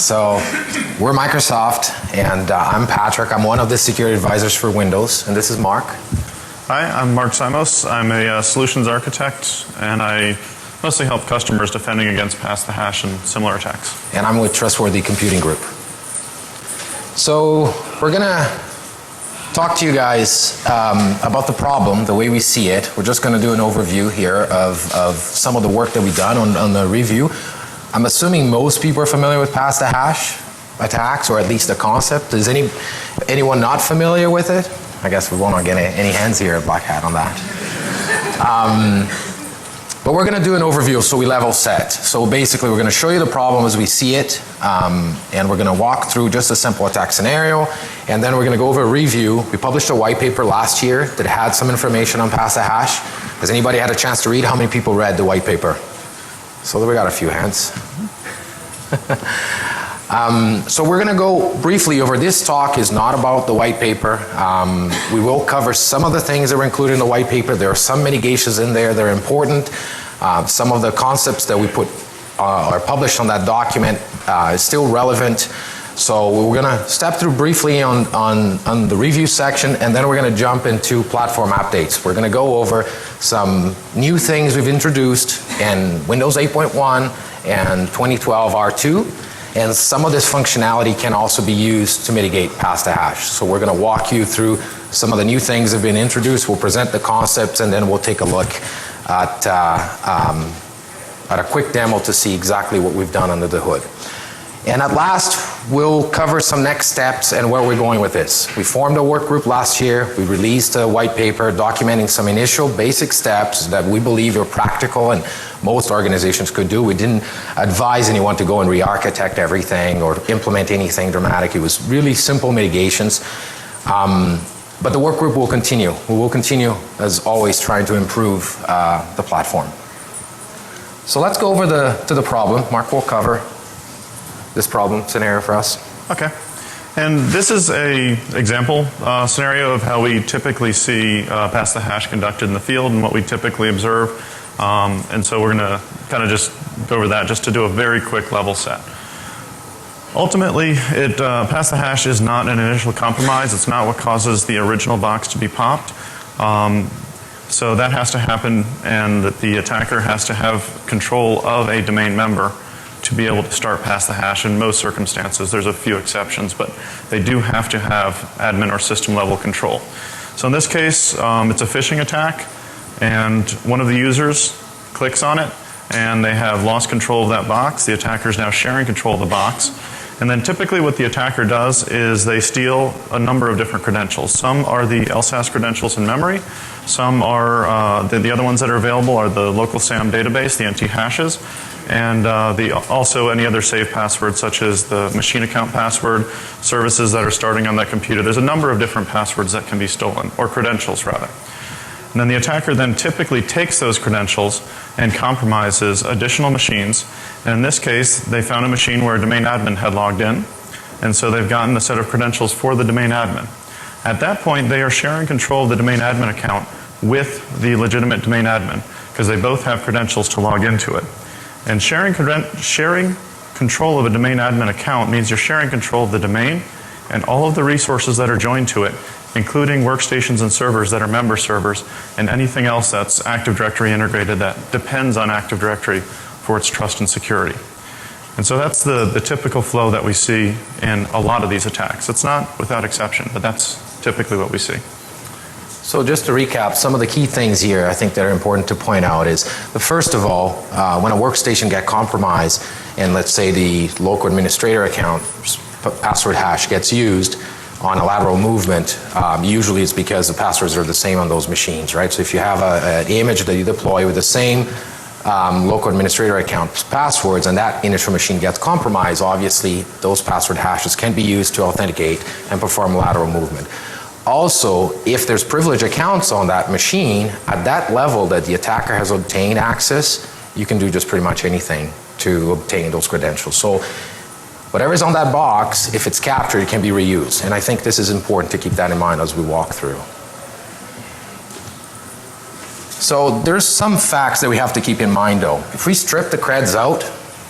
So we're Microsoft, and I'm Patrick. I'm one of the security advisors for Windows, and this is Mark. Hi, I'm Mark Simos. I'm a solutions architect, and I mostly help customers defending against pass the hash and similar attacks. And I'm with Trustworthy Computing Group. So we're going to talk to you guys about the problem, the way we see it. We're just going to do an overview here of some of the work that we've done on the review. I'm assuming most people are familiar with pass the hash attacks, or at least the concept. Is anyone not familiar with it? I guess we won't get any hands here at Black Hat on that. But we're going to do an overview so we level set. So basically we're going to show you the problem as we see it, and we're going to walk through just a simple attack scenario, and then we're going to go over a review. We published a white paper last year that had some information on pass the hash. Has anybody had a chance to read? How many people read the white paper? So we got a few hands. So we're going to go briefly over. This talk is not about the white paper. We will cover some of the things that were included in the white paper. There are some mitigations in there that are important. Some of the concepts that we put or published on that document is still relevant. So we're going to step through briefly on the review section, and then we're going to jump into platform updates. We're going to go over some new things we've introduced in Windows 8.1 and 2012 R2. And some of this functionality can also be used to mitigate pass the hash. So we're going to walk you through some of the new things that have been introduced. We'll present the concepts, and then we'll take a look at a quick demo to see exactly what we've done under the hood. And at last, we'll cover some next steps and where we're going with this. We formed a work group last year. We released a white paper documenting some initial basic steps that we believe are practical and most organizations could do. We didn't advise anyone to go and re-architect everything or implement anything dramatic. It was really simple mitigations. But the work group will continue. We will continue, as always, trying to improve the platform. So let's go over to the problem. Mark will cover this problem scenario for us. Okay. And this is a example scenario of how we typically see pass the hash conducted in the field and what we typically observe. And so we're going to kind of just go over that just to do a very quick level set. Ultimately, pass the hash is not an initial compromise. It's not what causes the original box to be popped. So that has to happen, and the attacker has to have control of a domain member to be able to start pass the hash in most circumstances. There's a few exceptions, but they do have to have admin or system level control. So in this case, it's a phishing attack, and one of the users clicks on it, and they have lost control of that box. The attacker is now sharing control of the box. And then typically what the attacker does is they steal a number of different credentials. Some are the LSAS credentials in memory. Some are, the other ones that are available are the local SAM database, the NT hashes, and also any other safe passwords such as the machine account password, services that are starting on that computer. There's a number of different passwords that can be stolen, or credentials rather. And then the attacker then typically takes those credentials and compromises additional machines. And in this case, they found a machine where a domain admin had logged in. And so they've gotten a set of credentials for the domain admin. At that point, they are sharing control of the domain admin account with the legitimate domain admin, because they both have credentials to log into it. And sharing control of a domain admin account means you're sharing control of the domain and all of the resources that are joined to it, including workstations and servers that are member servers, and anything else that's Active Directory integrated that depends on Active Directory for its trust and security. And so that's the typical flow that we see in a lot of these attacks. It's not without exception, but that's typically what we see. So just to recap, some of the key things here I think that are important to point out is, first of all, when a workstation gets compromised, and let's say the local administrator account password hash gets used on a lateral movement, usually it's because the passwords are the same on those machines, right? So if you have an image that you deploy with the same local administrator account passwords, and that initial machine gets compromised, obviously those password hashes can be used to authenticate and perform lateral movement. Also, if there's privileged accounts on that machine, at that level that the attacker has obtained access, you can do just pretty much anything to obtain those credentials. So whatever's on that box, if it's captured, it can be reused. And I think this is important to keep that in mind as we walk through. So there's some facts that we have to keep in mind though. If we strip the creds out,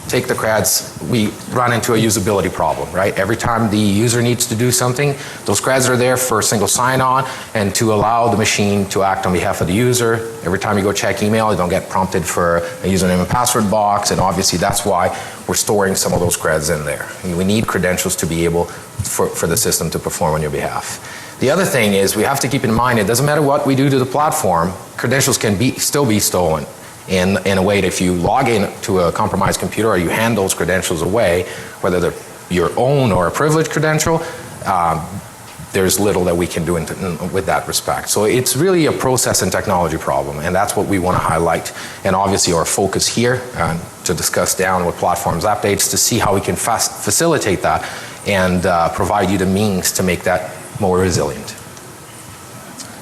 take the CRADs, we run into a usability problem, right? Every time the user needs to do something, those CRADs are there for a single sign-on and to allow the machine to act on behalf of the user. Every time you go check email, you don't get prompted for a username and password box, and obviously that's why we're storing some of those CRADs in there. And we need credentials to be able for the system to perform on your behalf. The other thing is we have to keep in mind it doesn't matter what we do to the platform, credentials can still be stolen. In a way that if you log in to a compromised computer or you hand those credentials away, whether they're your own or a privileged credential, there's little that we can do with that respect. So it's really a process and technology problem, and that's what we want to highlight. And obviously our focus here to discuss down with platforms updates to see how we can facilitate that and provide you the means to make that more resilient.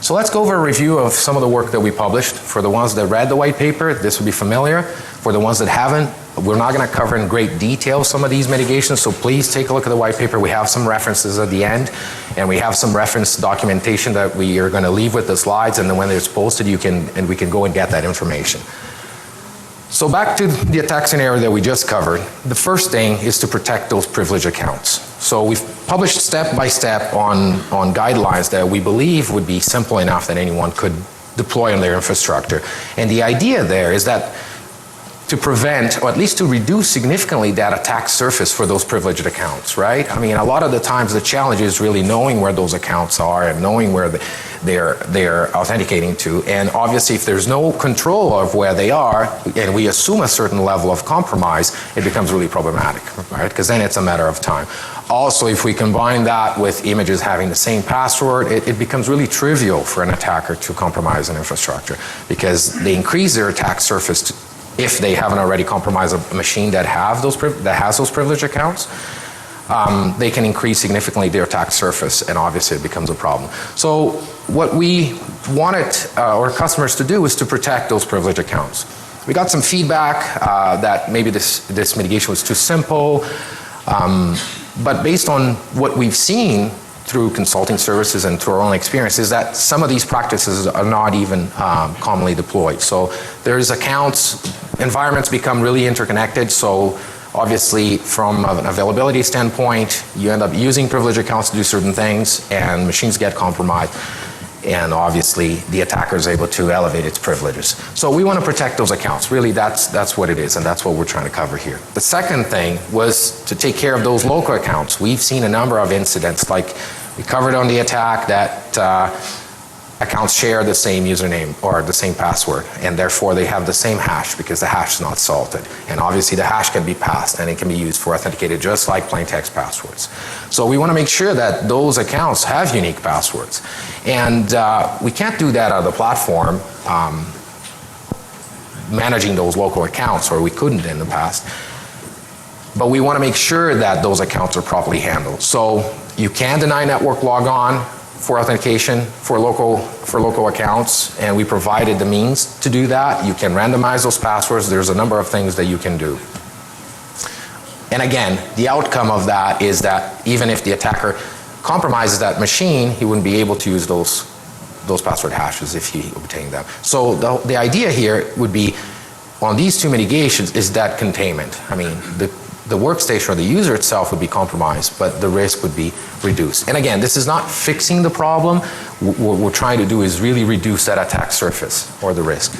So let's go over a review of some of the work that we published. For the ones that read the white paper, this will be familiar. For the ones that haven't, we're not going to cover in great detail some of these mitigations, so please take a look at the white paper. We have some references at the end, and we have some reference documentation that we are going to leave with the slides, and then when it's posted, we can go and get that information. So back to the attack scenario that we just covered, the first thing is to protect those privileged accounts. So we've published step by step on guidelines that we believe would be simple enough that anyone could deploy on their infrastructure. And the idea there is that to prevent, or at least to reduce significantly that attack surface for those privileged accounts, right? I mean, a lot of the times the challenge is really knowing where those accounts are and knowing where they're authenticating to. And obviously if there's no control of where they are, and we assume a certain level of compromise, it becomes really problematic, right? Because then it's a matter of time. Also, if we combine that with images having the same password, it becomes really trivial for an attacker to compromise an infrastructure because they increase their attack surface if they haven't already compromised a machine that has those privileged accounts. They can increase significantly their attack surface, and obviously it becomes a problem. So what we wanted our customers to do is to protect those privileged accounts. We got some feedback that maybe this mitigation was too simple, but based on what we've seen through consulting services and through our own experience is that some of these practices are not even commonly deployed. So there's environments become really interconnected, so obviously from an availability standpoint, you end up using privileged accounts to do certain things and machines get compromised. And obviously the attacker is able to elevate its privileges. So we want to protect those accounts. Really that's what it is, and that's what we're trying to cover here. The second thing was to take care of those local accounts. We've seen a number of incidents, like we covered on the attack that accounts share the same username or the same password, and therefore they have the same hash because the hash is not salted. And obviously the hash can be passed and it can be used for authenticated just like plain text passwords. So we want to make sure that those accounts have unique passwords. And we can't do that on the platform managing those local accounts, or we couldn't in the past. But we want to make sure that those accounts are properly handled. So you can deny network logon for authentication for local accounts, and we provided the means to do that. You can randomize those passwords. There's a number of things that you can do. And again, the outcome of that is that even if the attacker compromises that machine, he wouldn't be able to use those password hashes if he obtained them. So the idea here would be on these two mitigations is that containment. I mean, the workstation or the user itself would be compromised, but the risk would be reduced. And again, this is not fixing the problem. What we're trying to do is really reduce that attack surface or the risk.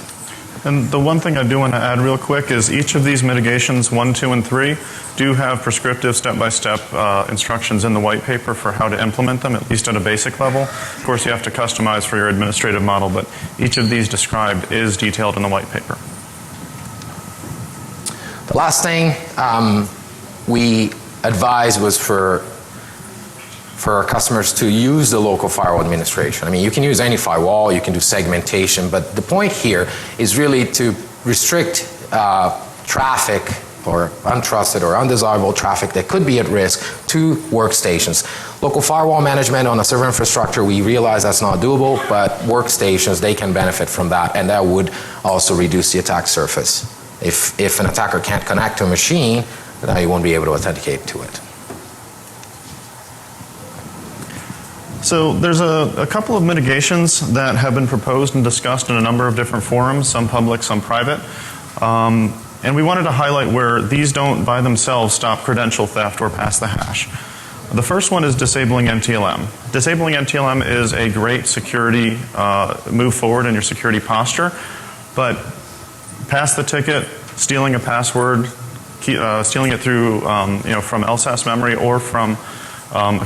And the one thing I do want to add real quick is each of these mitigations, 1, 2, and 3, do have prescriptive step-by-step instructions in the white paper for how to implement them, at least at a basic level. Of course, you have to customize for your administrative model, but each of these described is detailed in the white paper. The last thing we advised was for our customers to use the local firewall administration. I mean, you can use any firewall, you can do segmentation, but the point here is really to restrict traffic or untrusted or undesirable traffic that could be at risk to workstations. Local firewall management on a server infrastructure, we realize that's not doable, but workstations, they can benefit from that, and that would also reduce the attack surface. If an attacker can't connect to a machine, then he won't be able to authenticate to it. So there's a couple of mitigations that have been proposed and discussed in a number of different forums, some public, some private. And we wanted to highlight where these don't by themselves stop credential theft or pass the hash. The first one is disabling NTLM. Disabling NTLM is a great security move forward in your security posture, but pass the ticket, stealing a password, stealing it through from LSAS memory or from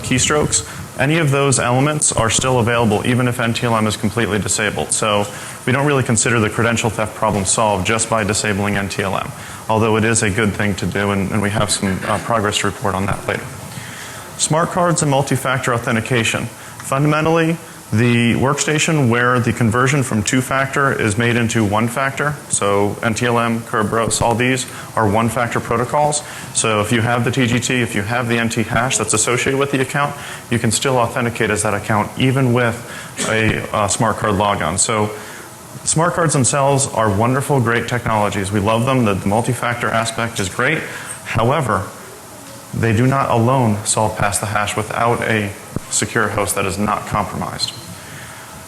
keystrokes, any of those elements are still available even if NTLM is completely disabled. So we don't really consider the credential theft problem solved just by disabling NTLM, although it is a good thing to do, and we have some progress to report on that later. Smart cards and multi-factor authentication. Fundamentally, the workstation where the conversion from two-factor is made into one-factor, so NTLM, Kerberos, all these are one-factor protocols. So if you have the TGT, if you have the NT hash that's associated with the account, you can still authenticate as that account even with a smart card logon. So smart cards themselves are wonderful, great technologies. We love them. The multi-factor aspect is great. However, they do not alone solve pass the hash without a secure host that is not compromised.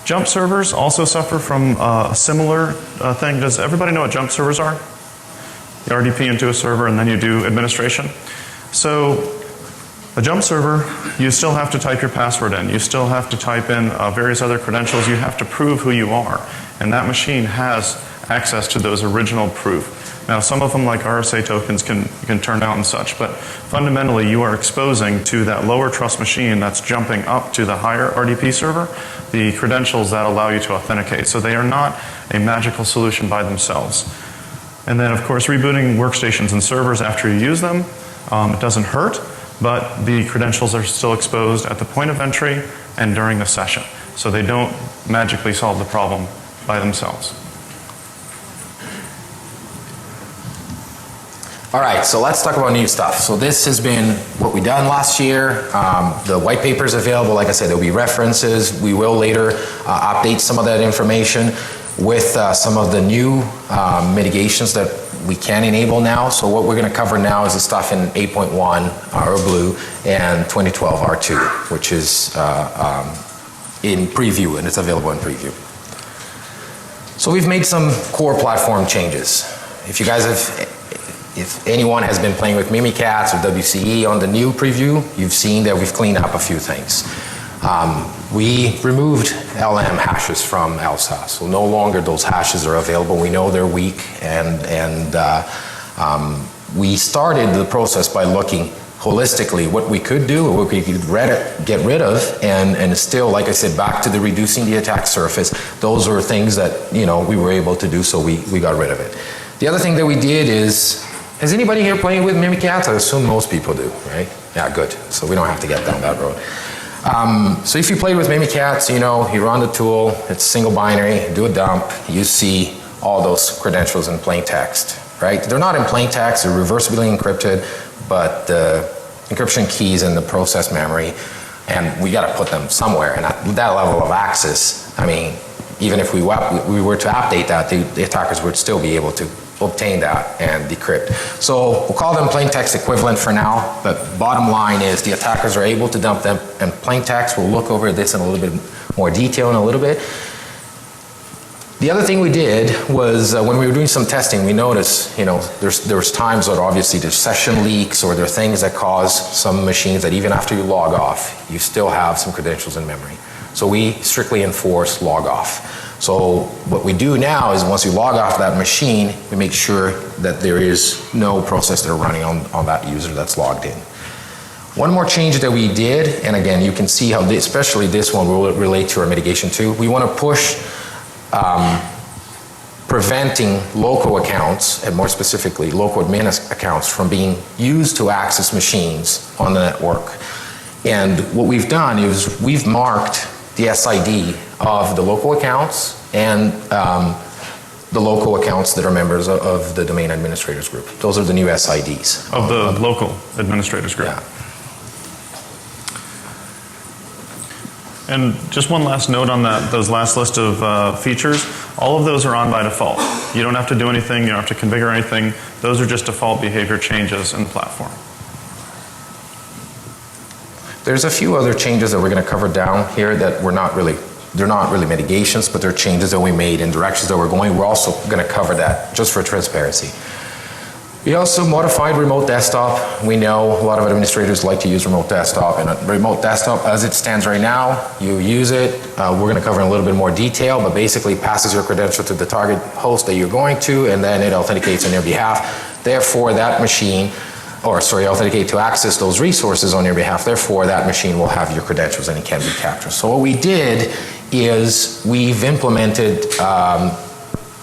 Jump servers also suffer from a similar thing. Does everybody know what jump servers are? You RDP into a server and then you do administration. So a jump server, you still have to type your password in. You still have to type in various other credentials. You have to prove who you are. And that machine has access to those original proof. Now, some of them, like RSA tokens, can turn out and such, but fundamentally you are exposing to that lower trust machine that's jumping up to the higher RDP server the credentials that allow you to authenticate. So they are not a magical solution by themselves. And then, of course, rebooting workstations and servers after you use them, it doesn't hurt, but the credentials are still exposed at the point of entry and during the session. So they don't magically solve the problem by themselves. All right, so let's talk about new stuff. So this has been what we done last year. The white paper is available. Like I said, there'll be references. We will later update some of that information with some of the new mitigations that we can enable now. So what we're going to cover now is the stuff in 8.1 or blue and 2012 R2, which is in preview, and it's available in preview. So we've made some core platform changes. If you guys if anyone has been playing with Mimikatz or WCE on the new preview, you've seen that we've cleaned up a few things. We removed LM hashes from LSAS, so no longer those hashes are available. We know they're weak, and we started the process by looking holistically what we could do, what we could get rid of, and still, like I said, back to the reducing the attack surface. Those were things that we were able to do, so we got rid of it. The other thing that we did is, has anybody here playing with Mimikatz? I assume most people do, right? Yeah, good. So we don't have to get down that road. So if you played with Mimikatz, you run the tool, it's single binary, do a dump, you see all those credentials in plain text, right? They're not in plain text, they're reversibly encrypted, but the encryption keys in the process memory, and we got to put them somewhere. And at that level of access, I mean, even if we were to update that, the attackers would still be able to obtain that and decrypt. So we'll call them plain text equivalent for now, but bottom line is the attackers are able to dump them in plain text. We'll look over this in a little bit more detail in a little bit. The other thing we did was when we were doing some testing, we noticed, there's times that obviously there's session leaks or there are things that cause some machines that even after you log off, you still have some credentials in memory. So we strictly enforce log off. So what we do now is once you log off that machine, we make sure that there is no process that are running on that user that's logged in. One more change that we did, and again, you can see how especially this one will relate to our mitigation too. We want to push preventing local accounts, and more specifically local admin accounts, from being used to access machines on the network. And what we've done is we've marked the SID of the local accounts and the local accounts that are members of the domain administrators group. Those are the new SIDs. Of the local administrators group. Yeah. And just one last note on those last list of features. All of those are on by default. You don't have to do anything. You don't have to configure anything. Those are just default behavior changes in the platform. There's a few other changes that we're going to cover down here that they're not really mitigations, but they're changes that we made in directions that we're going. We're also going to cover that just for transparency. We also modified remote desktop. We know a lot of administrators like to use remote desktop, and a remote desktop, as it stands right now, you use it. We're going to cover in a little bit more detail, but basically passes your credential to the target host that you're going to, and then it authenticates on your behalf. Therefore, that machine, authenticate to access those resources on your behalf. Therefore, that machine will have your credentials and it can be captured. So what we did is we've implemented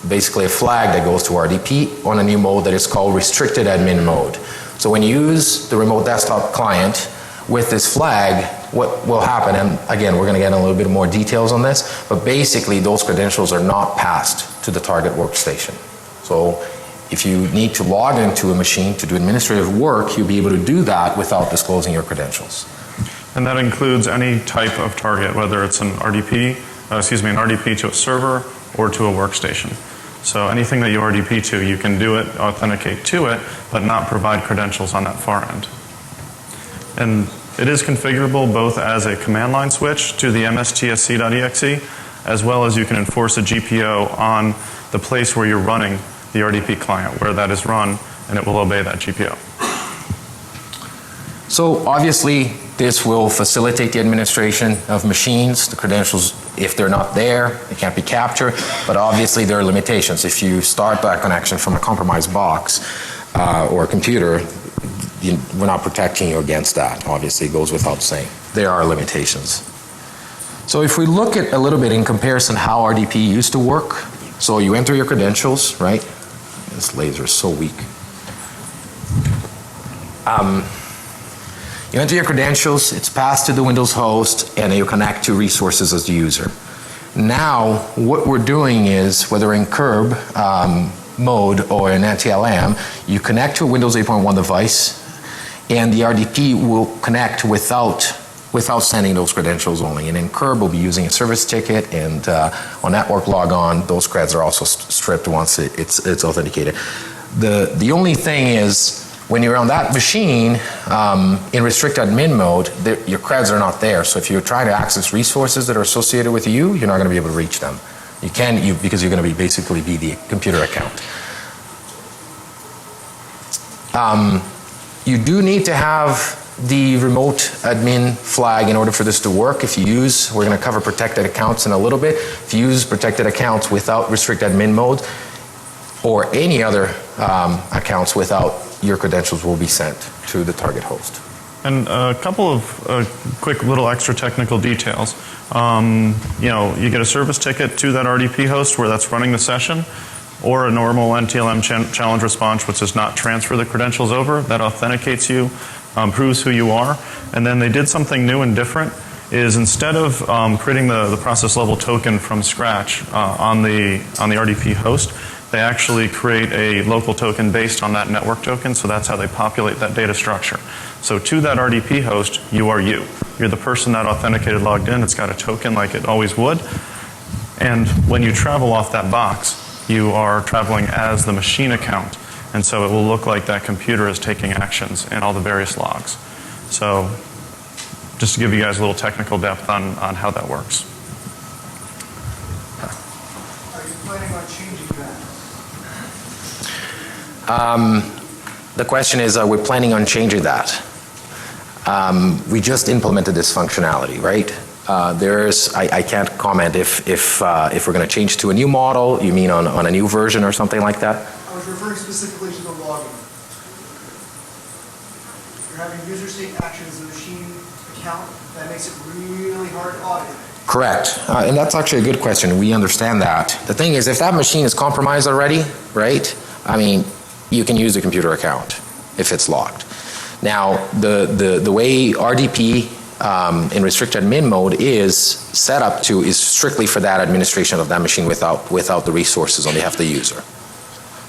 basically a flag that goes to RDP on a new mode that is called restricted admin mode. So when you use the remote desktop client with this flag, what will happen, and again, we're going to get in a little bit more details on this, but basically those credentials are not passed to the target workstation. So if you need to log into a machine to do administrative work, you'll be able to do that without disclosing your credentials. And that includes any type of target, whether it's an RDP to a server or to a workstation. So anything that you RDP to, you can do it, authenticate to it, but not provide credentials on that far end. And it is configurable both as a command line switch to the mstsc.exe, as well as you can enforce a GPO on the place where you're running the RDP client, where that is run, and it will obey that GPO. So obviously, this will facilitate the administration of machines. The credentials, if they're not there, they can't be captured. But obviously, there are limitations. If you start that connection from a compromised box or a computer, we're not protecting you against that. Obviously, it goes without saying. There are limitations. So if we look at a little bit in comparison how RDP used to work, so you enter your credentials, right? This laser is so weak. You enter your credentials, it's passed to the Windows host, and you connect to resources as the user. Now, what we're doing is, whether in curb mode or in NTLM, you connect to a Windows 8.1 device, and the RDP will connect without sending those credentials only. And in curb, we'll be using a service ticket, and on network logon, those creds are also stripped once it's authenticated. The only thing is, when you're on that machine, in restrict admin mode, your creds are not there. So if you're trying to access resources that are associated with you, you're not going to be able to reach them. Because you're going to be basically the computer account. You do need to have the remote admin flag in order for this to work. We're going to cover protected accounts in a little bit. If you use protected accounts without restrict admin mode, or any other accounts without, your credentials will be sent to the target host. And a couple of quick little extra technical details. You get a service ticket to that RDP host where that's running the session, or a normal NTLM challenge response, which does not transfer the credentials over. That authenticates you, proves who you are. And then they did something new and different, is instead of creating the process level token from scratch on the RDP host, they actually create a local token based on that network token, so that's how they populate that data structure. So to that RDP host, you are you. You're the person that authenticated, logged in. It's got a token like it always would. And when you travel off that box, you are traveling as the machine account. And so it will look like that computer is taking actions in all the various logs. So just to give you guys a little technical depth on how that works. Are you planning on changing that? The question is, are we planning on changing that? We just implemented this functionality, right? I can't comment if we're going to change to a new model. You mean on a new version or something like that? I was referring specifically to the logging. You're having users take actions in the machine account. That makes it really hard to audit. Correct. And that's actually a good question. We understand that. The thing is, if that machine is compromised already, right? I mean, you can use the computer account if it's locked. Now, the way RDP in restricted admin mode is set up to is strictly for that administration of that machine without the resources on behalf of the user.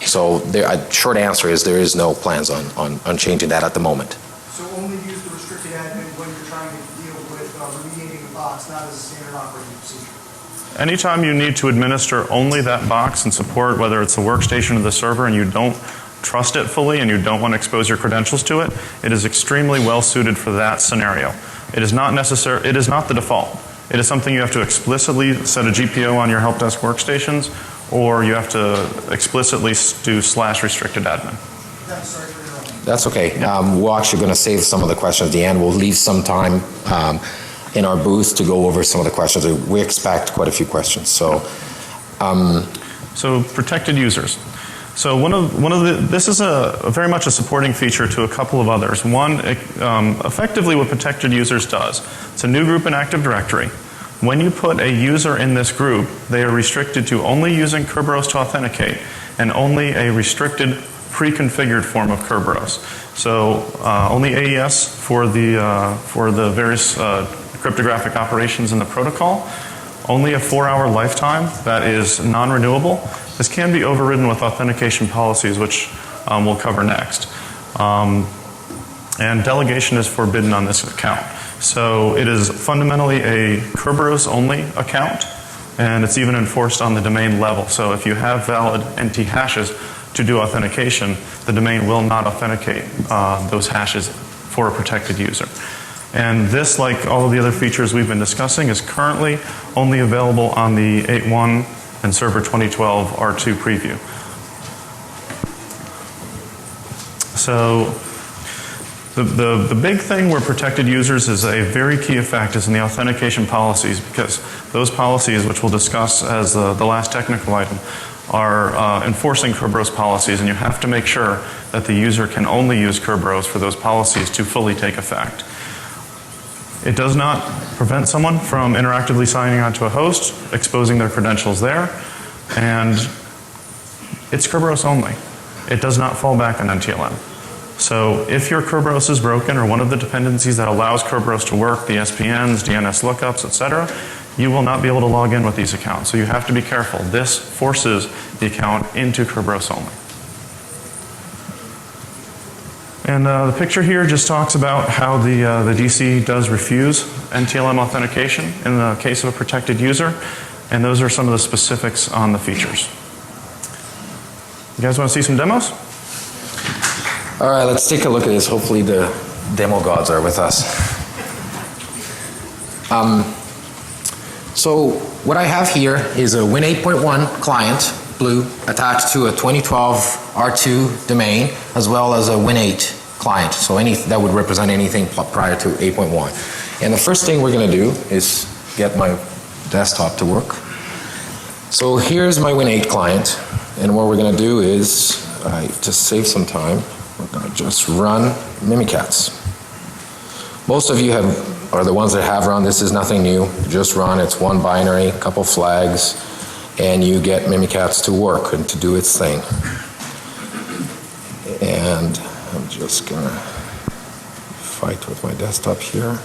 So a short answer is there is no plans on changing that at the moment. So only use the restricted admin when you're trying to deal with remediating the box, not as a standard operating procedure. Anytime you need to administer only that box and support, whether it's the workstation or the server, and you don't trust it fully and you don't want to expose your credentials to it, it is extremely well suited for that scenario. It is not necessary. It is not the default. It is something you have to explicitly set a GPO on your help desk workstations, or you have to explicitly do /restricted admin. Kevin, sorry for interrupting. That's okay. We're actually going to save some of the questions at the end. We'll leave some time in our booth to go over some of the questions. We expect quite a few questions. So protected users. So this is very much a supporting feature to a couple of others. One, effectively what protected users does, it's a new group in Active Directory. When you put a user in this group, they are restricted to only using Kerberos to authenticate and only a restricted pre-configured form of Kerberos. So only AES for the various cryptographic operations in the protocol, only a 4-hour lifetime that is non-renewable. This can be overridden with authentication policies, which we'll cover next. And delegation is forbidden on this account. So it is fundamentally a Kerberos-only account, and it's even enforced on the domain level. So if you have valid NT hashes to do authentication, the domain will not authenticate those hashes for a protected user. And this, like all of the other features we've been discussing, is currently only available on the 8.1 and Server 2012 R2 preview. So the big thing where protected users is a very key effect is in the authentication policies, because those policies, which we'll discuss as the last technical item, are enforcing Kerberos policies, and you have to make sure that the user can only use Kerberos for those policies to fully take effect. It does not prevent someone from interactively signing onto a host, exposing their credentials there, and it's Kerberos only. It does not fall back on NTLM. So if your Kerberos is broken, or one of the dependencies that allows Kerberos to work, the SPNs, DNS lookups, etc., you will not be able to log in with these accounts. So you have to be careful. This forces the account into Kerberos only. And the picture here just talks about how the DC does refuse NTLM authentication in the case of a protected user, and those are some of the specifics on the features. You guys want to see some demos? all right, let's take a look at this. Hopefully the demo gods are with us. So what I have here is a Win 8.1 client, blue, attached to a 2012 R2 domain, as well as a Win 8 client. So that would represent anything prior to 8.1. And the first thing we're going to do is get my desktop to work. So here's my Win 8 client, and what we're going to do is, to save some time, we're going to just run Mimikatz. Most of you are the ones that have run. This is nothing new. Just run. It's one binary, a couple flags, and you get Mimikatz to work and to do its thing. And I'm just going to fight with my desktop here.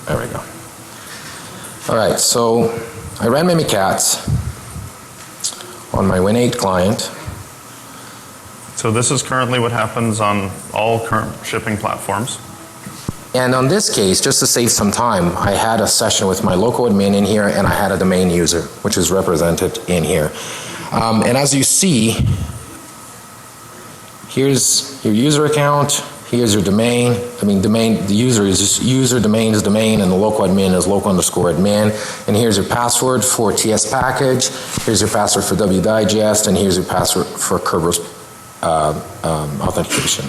There we go. All right, so I ran Mimikatz on my Win 8 client. So this is currently what happens on all current shipping platforms. And on this case, just to save some time, I had a session with my local admin in here, and I had a domain user, which is represented in here. And as you see, here's your user account, here's your domain. I mean, domain, the user is just user, domain is domain, and the local admin is local_admin. And here's your password for TS package, here's your password for wdigest, and here's your password for Kerberos authentication.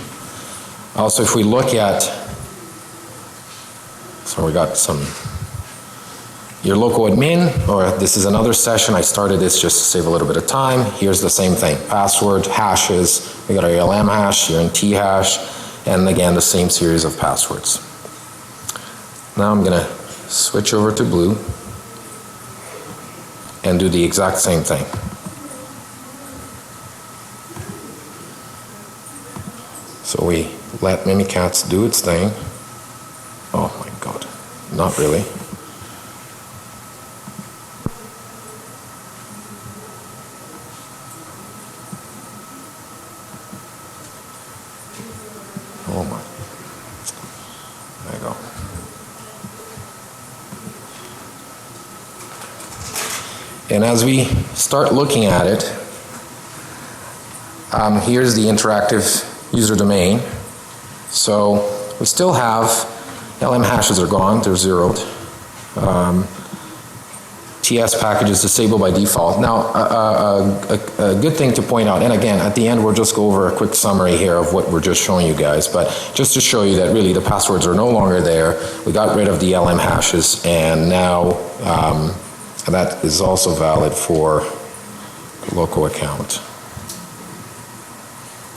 Also, if we look at, so we got your local admin, or this is another session. I started this just to save a little bit of time. Here's the same thing, password, hashes. We got our ALM hash, your NT hash, and again, the same series of passwords. Now I'm going to switch over to blue and do the exact same thing. So we let Mimikatz do its thing. Oh my God, not really. Oh my, there you go. And as we start looking at it, here's the interactive user domain. So we still have LM hashes are gone, they're zeroed. TS package is disabled by default. Now, a good thing to point out, and again, at the end, we'll just go over a quick summary here of what we're just showing you guys, but just to show you that really the passwords are no longer there. We got rid of the LM hashes, and now that is also valid for the local account.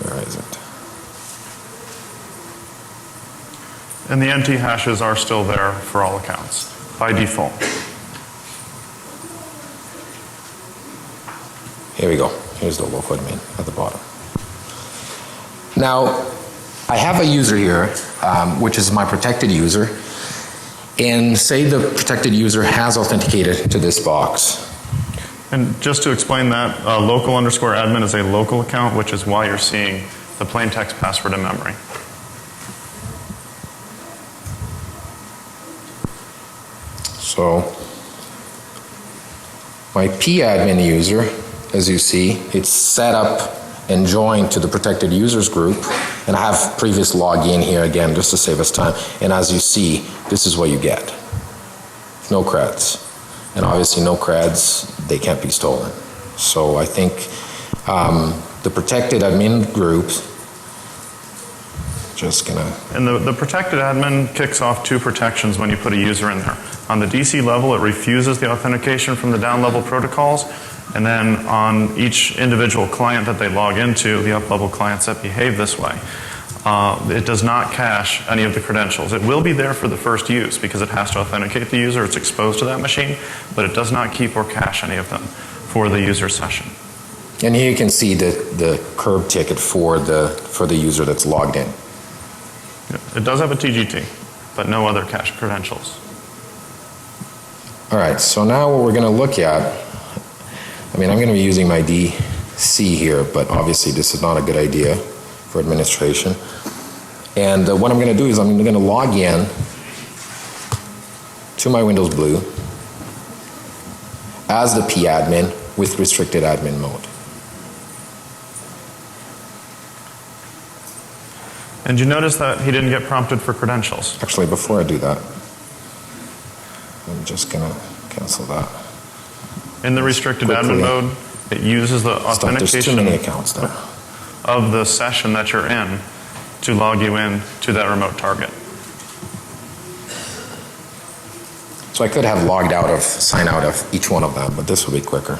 Where is it? And the empty hashes are still there for all accounts by default. Here we go. Here's the local admin at the bottom. Now, I have a user here, which is my protected user, and say the protected user has authenticated to this box. And just to explain that, local_admin is a local account, which is why you're seeing the plain text password in memory. So, my p-admin user, as you see, it's set up and joined to the protected users group, and I have previous login here again just to save us time, and as you see, this is what you get. No creds. And obviously no creds, they can't be stolen. So I think the protected admin group, just gonna... And the protected admin kicks off two protections when you put a user in there. On the DC level, it refuses the authentication from the down level protocols, and then on each individual client that they log into, the up level clients that behave this way, it does not cache any of the credentials. It will be there for the first use because it has to authenticate the user, it's exposed to that machine, but it does not keep or cache any of them for the user session. And here you can see the curb ticket for the user that's logged in. It does have a TGT, but no other cache credentials. All right, so now what we're going to look at, I mean, I'm going to be using my DC here, but obviously this is not a good idea for administration. And what I'm going to do is I'm going to log in to my Windows Blue as the p-admin with restricted admin mode. And you notice that he didn't get prompted for credentials. Actually, before I do that, I'm just going to cancel that. In the restricted Quickly. admin mode, it uses the There's too authentication many accounts there. of the session that you're in to log you in to that remote target. So I could have logged out of, sign out of each one of them, but this will be quicker.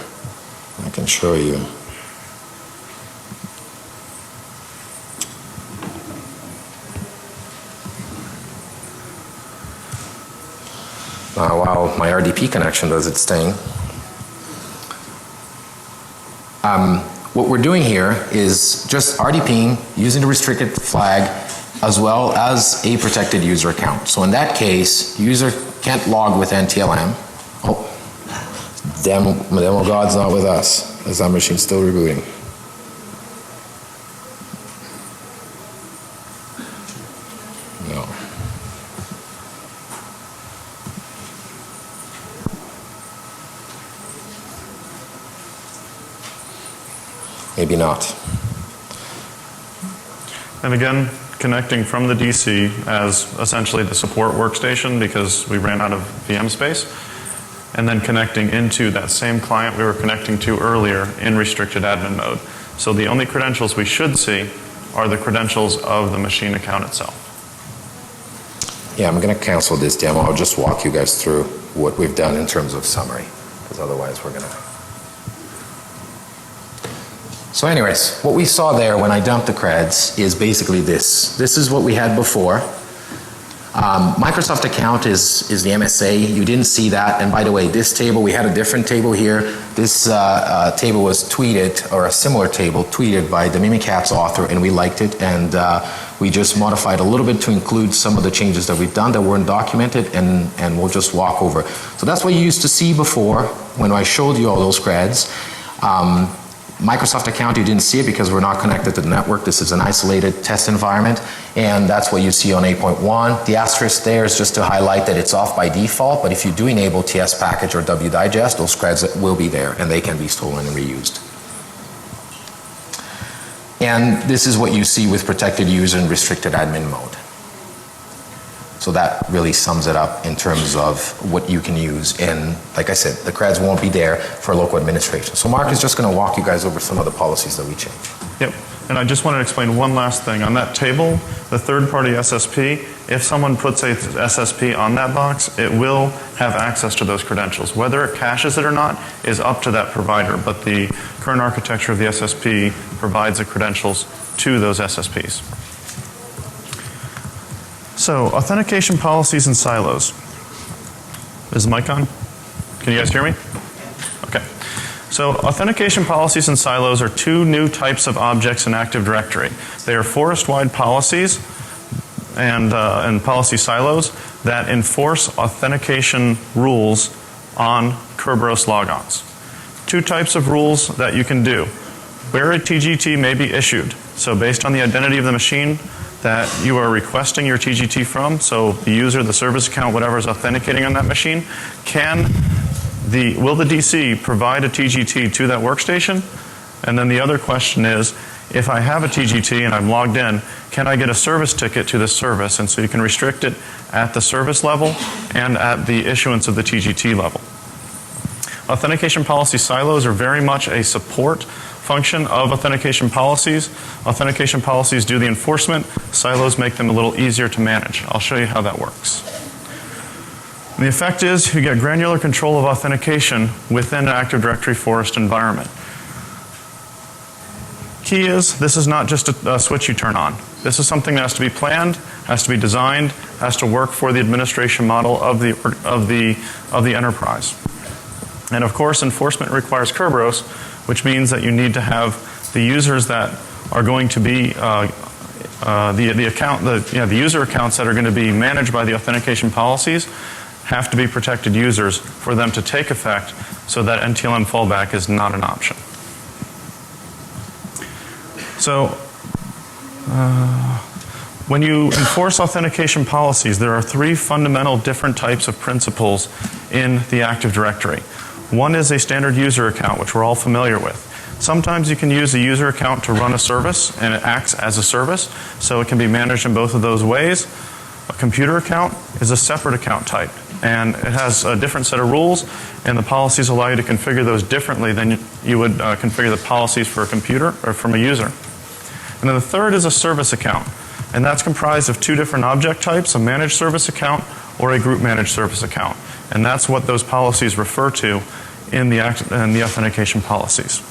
I can show you. While my RDP connection does its thing. What we're doing here is just RDPing using the restricted flag as well as a protected user account. So in that case, user can't log with NTLM. Oh, demo God's not with us, as that machine's still rebooting. No. Maybe not. And again, connecting from the DC as essentially the support workstation because we ran out of VM space, and then connecting into that same client we were connecting to earlier in restricted admin mode. So the only credentials we should see are the credentials of the machine account itself. Yeah, I'm going to cancel this demo. I'll just walk you guys through what we've done in terms of summary, because otherwise we're going to... So anyways, what we saw there when I dumped the creds is basically this. This is what we had before. Microsoft account is the MSA. You didn't see that. And by the way, this table, we had a different table here. This table was tweeted, or a similar table, tweeted by the Mimikatz author, and we liked it. And we just modified a little bit to include some of the changes that we've done that weren't documented, and we'll just walk over. So that's what you used to see before when I showed you all those creds. Microsoft account, you didn't see it because we're not connected to the network. This is an isolated test environment, and that's what you see on 8.1. The asterisk there is just to highlight that it's off by default, but if you do enable TS package or wdigest, those creds will be there and they can be stolen and reused. And this is what you see with protected user and restricted admin mode. So that really sums it up in terms of what you can use. And like I said, the creds won't be there for local administration. So Mark is just going to walk you guys over some of the policies that we changed. Yep. And I just want to explain one last thing. On that table, the third-party SSP, if someone puts a SSP on that box, it will have access to those credentials. Whether it caches it or not is up to that provider, but the current architecture of the SSP provides the credentials to those SSPs. So, authentication policies and silos. Is the mic on? Can you guys hear me? Okay. So authentication policies and silos are two new types of objects in Active Directory. They are forest-wide policies and policy silos that enforce authentication rules on Kerberos logons. Two types of rules that you can do. Where a TGT may be issued, so based on the identity of the machine that you are requesting your TGT from, so the user, the service account, whatever is authenticating on that machine, will the DC provide a TGT to that workstation? And then the other question is, if I have a TGT and I'm logged in, can I get a service ticket to this service? And so you can restrict it at the service level and at the issuance of the TGT level. Authentication policy silos are very much a support function of authentication policies. Authentication policies do the enforcement. Silos make them a little easier to manage. I'll show you how that works. And the effect is you get granular control of authentication within an Active Directory forest environment. Key is this is not just a switch you turn on. This is something that has to be planned, has to be designed, has to work for the administration model of the enterprise. And of course, enforcement requires Kerberos, which means that you need to have the users that are going to be the user accounts that are going to be managed by the authentication policies have to be protected users for them to take effect, so that NTLM fallback is not an option. So when you enforce authentication policies, there are three fundamental different types of principles in the Active Directory. One is a standard user account, which we're all familiar with. Sometimes you can use a user account to run a service, and it acts as a service, so it can be managed in both of those ways. A computer account is a separate account type, and it has a different set of rules, and the policies allow you to configure those differently than you would configure the policies for a computer or from a user. And then the third is a service account, and that's comprised of two different object types, a managed service account or a group managed service account. And that's what those policies refer to in the authentication policies.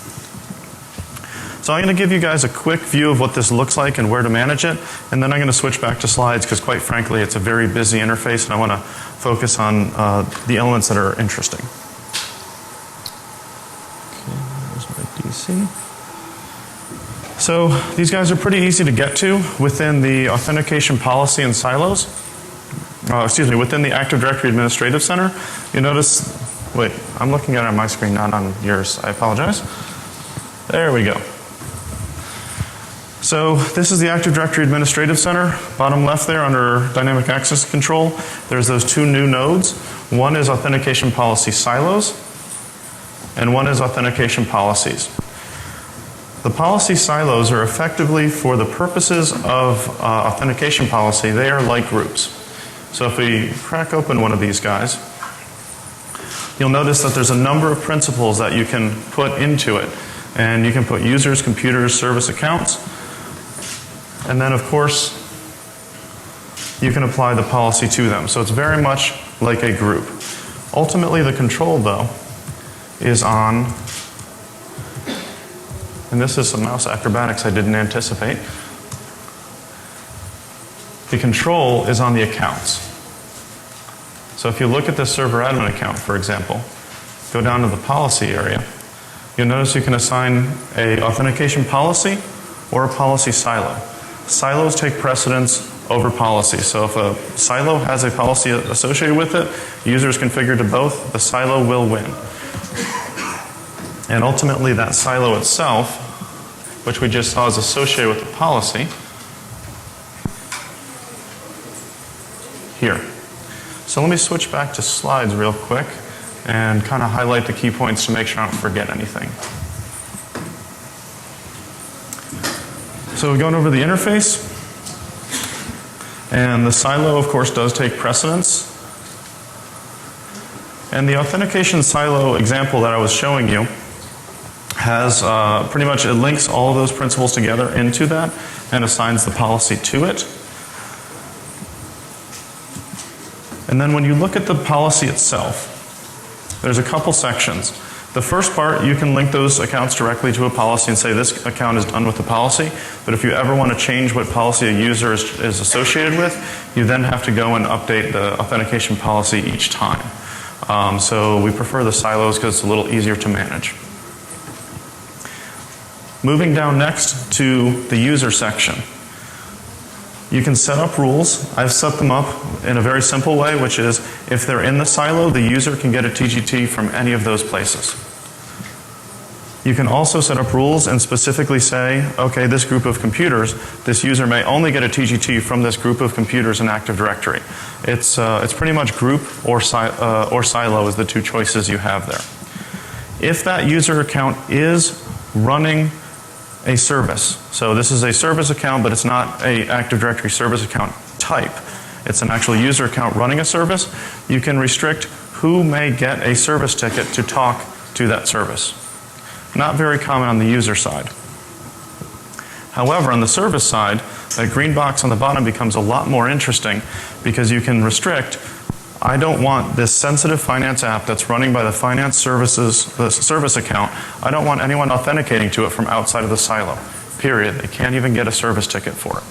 So I'm going to give you guys a quick view of what this looks like and where to manage it, and then I'm going to switch back to slides because quite frankly it's a very busy interface and I want to focus on the elements that are interesting. Okay, there's my DC. So these guys are pretty easy to get to within the authentication policy and silos. Within the Active Directory Administrative Center. You notice, wait, I'm looking at it on my screen, not on yours. I apologize. There we go. So this is the Active Directory Administrative Center. Bottom left there under Dynamic Access Control, there's those two new nodes. One is authentication policy silos, and one is authentication policies. The policy silos are effectively, for the purposes of authentication policy, they are like groups. So if we crack open one of these guys, you'll notice that there's a number of principles that you can put into it. And you can put users, computers, service accounts. And then of course, you can apply the policy to them. So it's very much like a group. Ultimately the control though is on, and this is some mouse acrobatics I didn't anticipate. The control is on the accounts. So if you look at the server admin account, for example, go down to the policy area, you'll notice you can assign a authentication policy or a policy silo. Silos take precedence over policy. So if a silo has a policy associated with it, users configure to both, the silo will win. And ultimately that silo itself, which we just saw is associated with the policy, here. So let me switch back to slides real quick and kind of highlight the key points to make sure I don't forget anything. So going over the interface, And the silo, of course, does take precedence. And the authentication silo example that I was showing you has pretty much, it links all of those principles together into that and assigns the policy to it. And then when you look at the policy itself, there's a couple sections. The first part, you can link those accounts directly to a policy and say this account is done with the policy. But if you ever want to change what policy a user is associated with, you then have to go and update the authentication policy each time. So we prefer the silos because it's a little easier to manage. Moving down next to the user section. You can set up rules. I've set them up in a very simple way, which is if they're in the silo, the user can get a TGT from any of those places. You can also set up rules and specifically say, okay, this group of computers, this user may only get a TGT from this group of computers in Active Directory. It's pretty much group or silo is the two choices you have there. If that user account is running a service, so this is a service account, but it's not an Active Directory service account type. It's an actual user account running a service. You can restrict who may get a service ticket to talk to that service. Not very common on the user side. However, on the service side, that green box on the bottom becomes a lot more interesting because you can restrict, I don't want this sensitive finance app that's running by the finance services, the service account, I don't want anyone authenticating to it from outside of the silo, period. They can't even get a service ticket for it.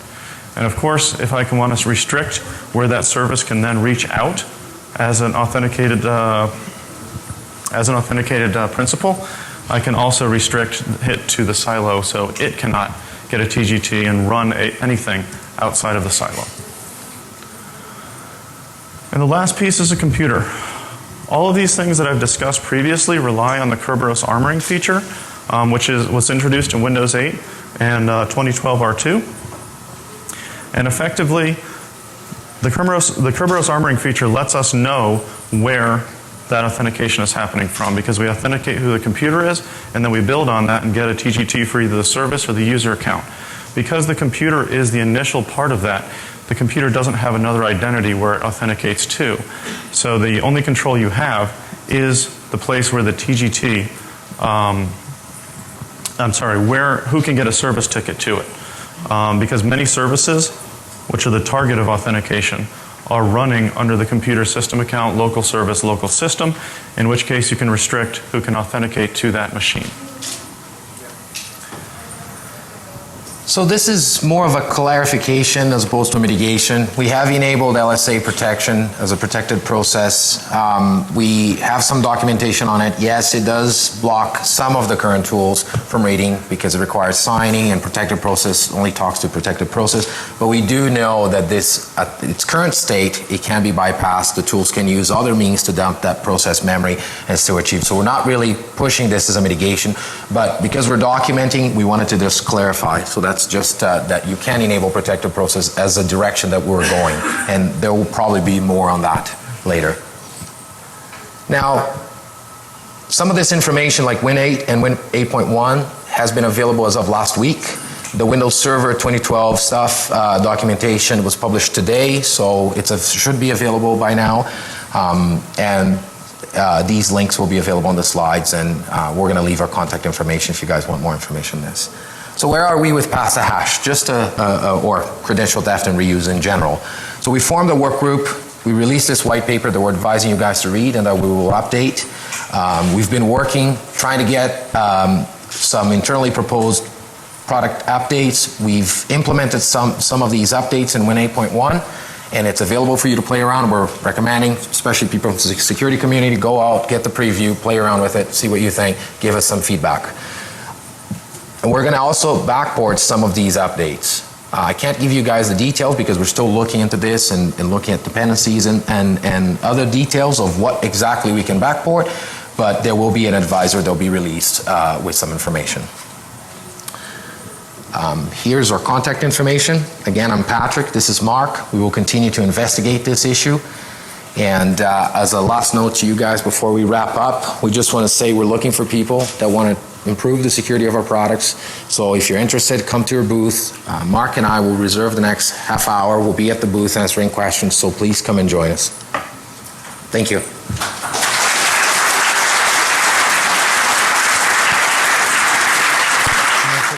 And of course, if I can want to restrict where that service can then reach out as an authenticated principal, I can also restrict it to the silo so it cannot get a TGT and run anything outside of the silo. And the last piece is a computer. All of these things that I've discussed previously rely on the Kerberos armoring feature, which was introduced in Windows 8 and 2012 R2. And effectively, the Kerberos armoring feature lets us know where that authentication is happening from because we authenticate who the computer is and then we build on that and get a TGT for either the service or the user account. Because the computer is the initial part of that, the computer doesn't have another identity where it authenticates to. So the only control you have is the place where the TGT, who can get a service ticket to it. Because many services, which are the target of authentication, are running under the computer system account, local service, local system, in which case you can restrict who can authenticate to that machine. So this is more of a clarification as opposed to mitigation. We have enabled LSA protection as a protected process. We have some documentation on it. Yes, it does block some of the current tools from reading because it requires signing and protected process only talks to protected process. But we do know that this, at its current state, it can be bypassed. The tools can use other means to dump that process memory and still achieve. So we're not really pushing this as a mitigation, but because we're documenting, we wanted to just clarify. So that's just that you can enable protected process as a direction that we're going, and there will probably be more on that later. Now, some of this information like Win 8 and Win 8.1 has been available as of last week. The Windows Server 2012 stuff documentation was published today, so it should be available by now. These links will be available on the slides, and we're going to leave our contact information if you guys want more information on this. So where are we with Pass the Hash? Just or credential theft and reuse in general. So we formed a work group. We released this white paper that we're advising you guys to read and that we will update. We've been working, trying to get some internally proposed product updates. We've implemented some of these updates in Win 8.1, and it's available for you to play around. We're recommending, especially people from the security community, go out, get the preview, play around with it, see what you think, give us some feedback. And we're going to also backport some of these updates. I can't give you guys the details because we're still looking into this and looking at dependencies and other details of what exactly we can backport, but there will be an advisor that will be released with some information. Here's our contact information. Again, I'm Patrick, this is Mark. We will continue to investigate this issue. And as a last note to you guys before we wrap up, we just want to say we're looking for people that want to improve the security of our products. So if you're interested, come to our booth. Mark and I will reserve the next half hour. We'll be at the booth answering questions, so please come and join us. Thank you.